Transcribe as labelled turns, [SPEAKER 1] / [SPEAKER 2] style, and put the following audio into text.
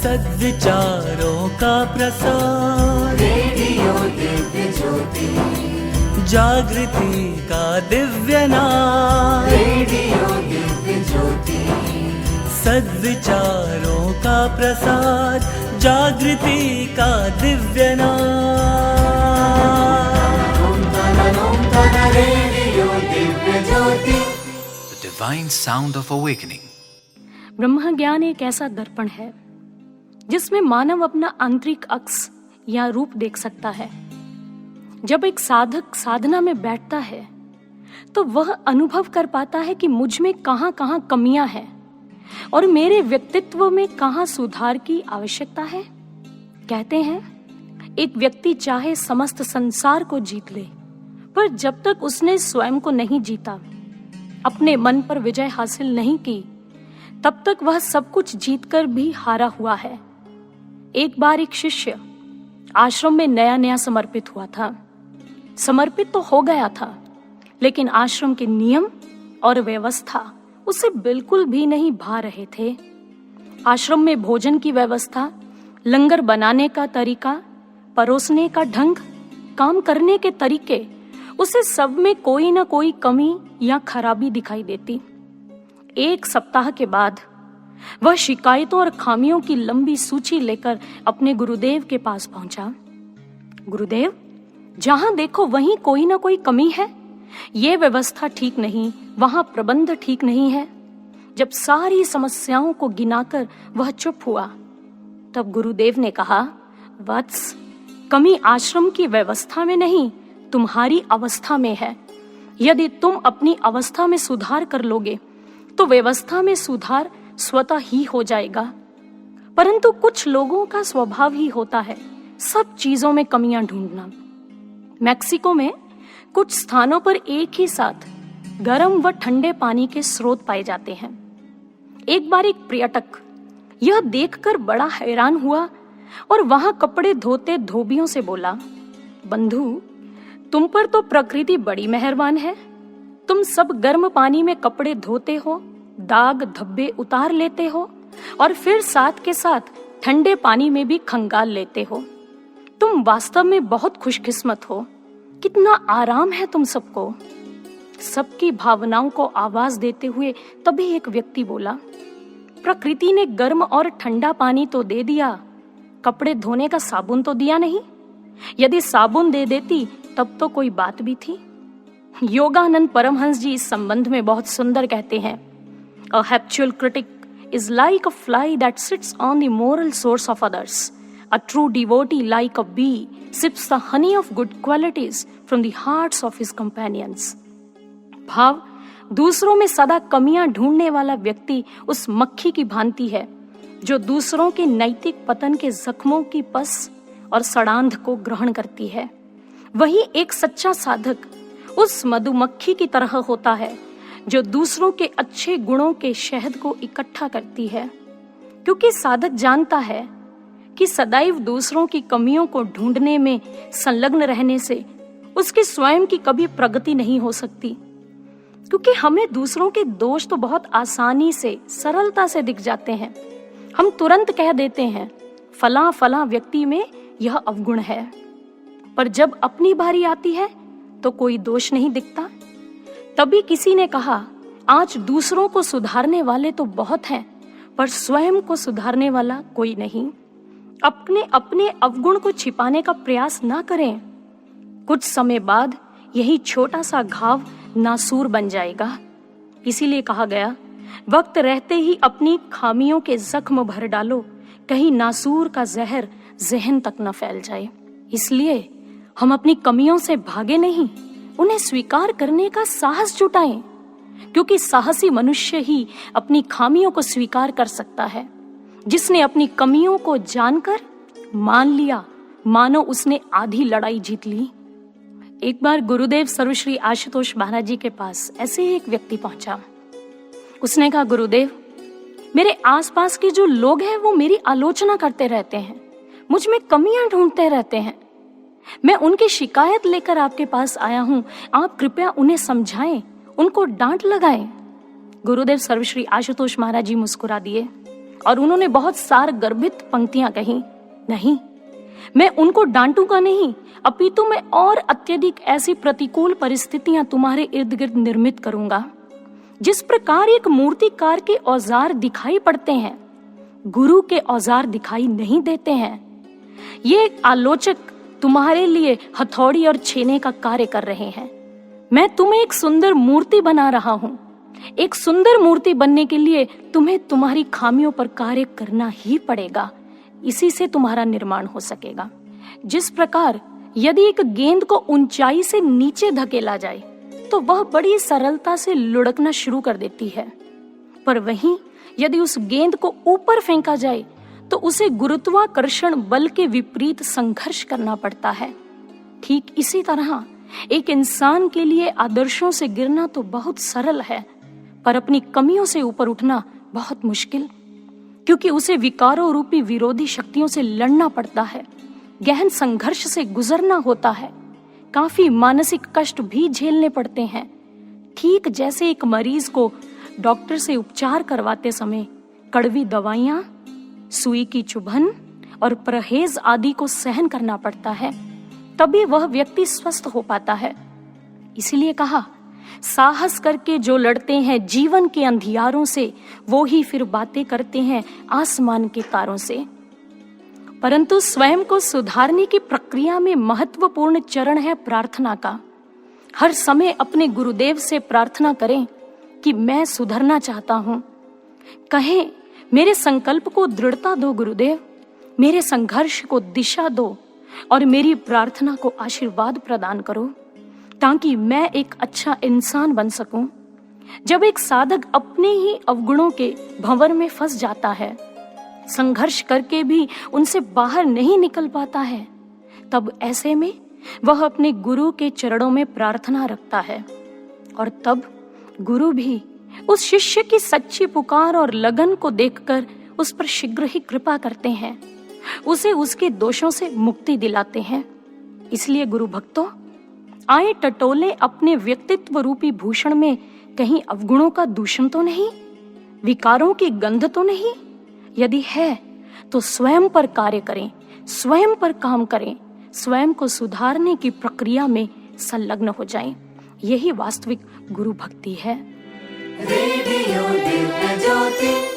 [SPEAKER 1] सद्विचारों का प्रसार,
[SPEAKER 2] रेडियो दिव्य ज्योति,
[SPEAKER 1] जागृति का दिव्य नाद,
[SPEAKER 2] रेडियो दिव्य ज्योति,
[SPEAKER 1] सद्विचारों का प्रसार, जागृति का दिव्य नाद।
[SPEAKER 2] ओम तन radio Divya Jyoti.
[SPEAKER 3] The divine sound of awakening.
[SPEAKER 4] ब्रह्म ज्ञान एक ऐसा दर्पण है जिसमें मानव अपना आंतरिक अक्स या रूप देख सकता है। जब एक साधक साधना में बैठता है तो वह अनुभव कर पाता है कि मुझ में कहाँ कहाँ कमियां हैं और मेरे व्यक्तित्व में कहाँ सुधार की आवश्यकता है। कहते हैं एक व्यक्ति चाहे समस्त संसार को जीत ले, पर जब तक उसने स्वयं को नहीं जीता, अपने मन पर विजय हासिल नहीं की, तब तक वह सब कुछ जीतकर भी हारा हुआ है। एक बार एक शिष्य आश्रम में नया नया समर्पित हुआ था। समर्पित तो हो गया था, लेकिन आश्रम के नियम और व्यवस्था उसे बिल्कुल भी नहीं भा रहे थे। आश्रम में भोजन की व्यवस्था, लंगर बनाने का तरीका, परोसने का ढंग, काम करने के तरीके, उसे सब में कोई ना कोई कमी या खराबी दिखाई देती। एक सप्ताह के बाद वह शिकायतों और खामियों की लंबी सूची लेकर अपने गुरुदेव के पास पहुंचा। गुरुदेव, जहां देखो वहीं कोई ना कोई कमी है। ये व्यवस्था ठीक नहीं, वहां प्रबंध ठीक नहीं है। जब सारी समस्याओं को गिनाकर वह चुप हुआ, तब गुरुदेव ने कहा, वत्स, कमी आश्रम की व्यवस्था में नहीं, तुम्हारी अवस्था में है। यदि तुम अपनी अवस्था में सुधार कर लोगे तो व्यवस्था में सुधार स्वतः ही हो जाएगा। परंतु कुछ लोगों का स्वभाव ही होता है सब चीजों में कमियां ढूंढना। मैक्सिको में कुछ स्थानों पर एक ही साथ गर्म व ठंडे पानी के स्रोत पाए जाते हैं। एक बार एक पर्यटक यह देखकर बड़ा हैरान हुआ और वहां कपड़े धोते धोबियों से बोला, बंधु, तुम पर तो प्रकृति बड़ी मेहरबान है। तुम सब गर्म पानी में कपड़े धोते हो, दाग धब्बे उतार लेते हो और फिर साथ के साथ ठंडे पानी में भी खंगाल लेते हो। तुम वास्तव में बहुत खुशकिस्मत हो। कितना आराम है तुम सबको। सबकी भावनाओं को आवाज देते हुए तभी एक व्यक्ति बोला, प्रकृति ने गर्म और ठंडा पानी तो दे दिया, कपड़े धोने का साबुन तो दिया नहीं। यदि साबुन दे देती तब तो कोई बात भी थी। योगानंद परमहंस जी इस संबंध में बहुत सुंदर कहते हैं, A habitual critic is like a fly that sits on the moral source of others. A true devotee, like a bee, sips the honey of good qualities from the hearts of his companions. भाव, दूसरों में सदा कमियां ढूंढने वाला व्यक्ति उस मक्खी की भांति है जो दूसरों के नैतिक पतन के जख्मों की पस और सड़ांध को ग्रहण करती है। वही एक सच्चा साधक उस मधुमक्खी की तरह होता है जो दूसरों के अच्छे गुणों के शहद को इकट्ठा करती है, क्योंकि साधक जानता है कि सदैव दूसरों की कमियों को ढूंढने में संलग्न रहने से उसकी स्वयं की कभी प्रगति नहीं हो सकती। क्योंकि हमें दूसरों के दोष तो बहुत आसानी से, सरलता से दिख जाते हैं। हम तुरंत कह देते हैं, फलां फलां व्यक्ति में यह अवगुण है। पर जब अपनी बारी आती है तो कोई दोष नहीं दिखता। तभी किसी ने कहा, आज दूसरों को सुधारने वाले तो बहुत हैं, पर स्वयं को सुधारने वाला कोई नहीं। अपने अपने अवगुण को छिपाने का प्रयास ना करें। कुछ समय बाद यही छोटा सा घाव नासूर बन जाएगा। इसीलिए कहा गया, वक्त रहते ही अपनी खामियों के जख्म भर डालो, कहीं नासूर का जहर जहन तक न फैल जाए। इसलिए हम अपनी कमियों से भागे नहीं, उन्हें स्वीकार करने का साहस जुटाएं, क्योंकि साहसी मनुष्य ही अपनी खामियों को स्वीकार कर सकता है। जिसने अपनी कमियों को जानकर मान लिया, मानो उसने आधी लड़ाई जीत ली। एक बार गुरुदेव सर्वश्री आशुतोष महाराज जी के पास ऐसे ही एक व्यक्ति पहुंचा। उसने कहा, गुरुदेव, मेरे आसपास के जो लोग हैं वो मेरी आलोचना करते रहते हैं, मुझ में कमियां ढूंढते रहते हैं। मैं उनकी शिकायत लेकर आपके पास आया हूं, आप कृपया उन्हें समझाएं, उनको डांट लगाएं। गुरुदेव सर्वश्री आशुतोष महाराज जी मुस्कुरा दिए और उन्होंने बहुत सारगर्भित पंक्तियां कही। नहीं, मैं उनको डांटूंगा नहीं, अपितु मैं और अत्यधिक ऐसी प्रतिकूल परिस्थितियां तुम्हारे इर्द गिर्द निर्मित करूंगा। जिस प्रकार एक मूर्तिकार के औजार दिखाई पड़ते हैं, गुरु के औजार दिखाई नहीं देते हैं। ये आलोचक तुम्हारे लिए हथौड़ी और छेने का कार्य कर रहे हैं। मैं तुम्हें एक सुंदर मूर्ति बना रहा हूं। एक सुंदर मूर्ति बनने के लिए तुम्हें तुम्हारी खामियों पर कार्य करना ही पड़ेगा, इसी से तुम्हारा निर्माण हो सकेगा। जिस प्रकार यदि एक गेंद को ऊंचाई से नीचे धकेला जाए तो वह बड़ी सरलता से लुढ़कना शुरू कर देती है, पर वहीं यदि उस गेंद को ऊपर फेंका जाए तो उसे गुरुत्वाकर्षण बल के विपरीत संघर्ष करना पड़ता है। ठीक इसी तरह एक इंसान के लिए आदर्शों से गिरना तो बहुत सरल है, पर अपनी कमियों से ऊपर उठना बहुत मुश्किल, क्योंकि उसे विकारों रूपी विरोधी शक्तियों से लड़ना पड़ता है, गहन संघर्ष से गुजरना होता है, काफी मानसिक कष्ट भी झेलने पड़ते हैं। ठीक जैसे एक मरीज को डॉक्टर से उपचार करवाते समय कड़वी दवाइयां, सुई की चुभन और परहेज आदि को सहन करना पड़ता है, तभी वह व्यक्ति स्वस्थ हो पाता है। इसीलिए कहा, साहस करके जो लड़ते हैं जीवन के अंधियारों से, वो ही फिर बातें करते हैं आसमान के तारों से। परंतु स्वयं को सुधारने की प्रक्रिया में महत्वपूर्ण चरण है प्रार्थना का। हर समय अपने गुरुदेव से प्रार्थना करें कि मैं सुधरना चाहता हूं। कहें, मेरे संकल्प को दृढ़ता दो गुरुदेव, मेरे संघर्ष को दिशा दो और मेरी प्रार्थना को आशीर्वाद प्रदान करो, ताकि मैं एक अच्छा इंसान बन सकूं। जब एक साधक अपने ही अवगुणों के भंवर में फंस जाता है, संघर्ष करके भी उनसे बाहर नहीं निकल पाता है, तब ऐसे में वह अपने गुरु के चरणों में प्रार्थना रखता है, और तब गुरु भी उस शिष्य की सच्ची पुकार और लगन को देखकर उस पर शीघ्र ही कृपा करते हैं, उसे उसके दोषों से मुक्ति दिलाते हैं। इसलिए गुरु भक्तों, आए टटोले अपने व्यक्तित्व रूपी भूषण में कहीं अवगुणों का दूषण तो नहीं, विकारों की गंध तो नहीं। यदि है तो स्वयं पर कार्य करें, स्वयं पर काम करें, स्वयं को सुधारने की प्रक्रिया में संलग्न हो जाएं। यही वास्तविक गुरु भक्ति है।
[SPEAKER 2] रेडियो दिव्य ज्योति।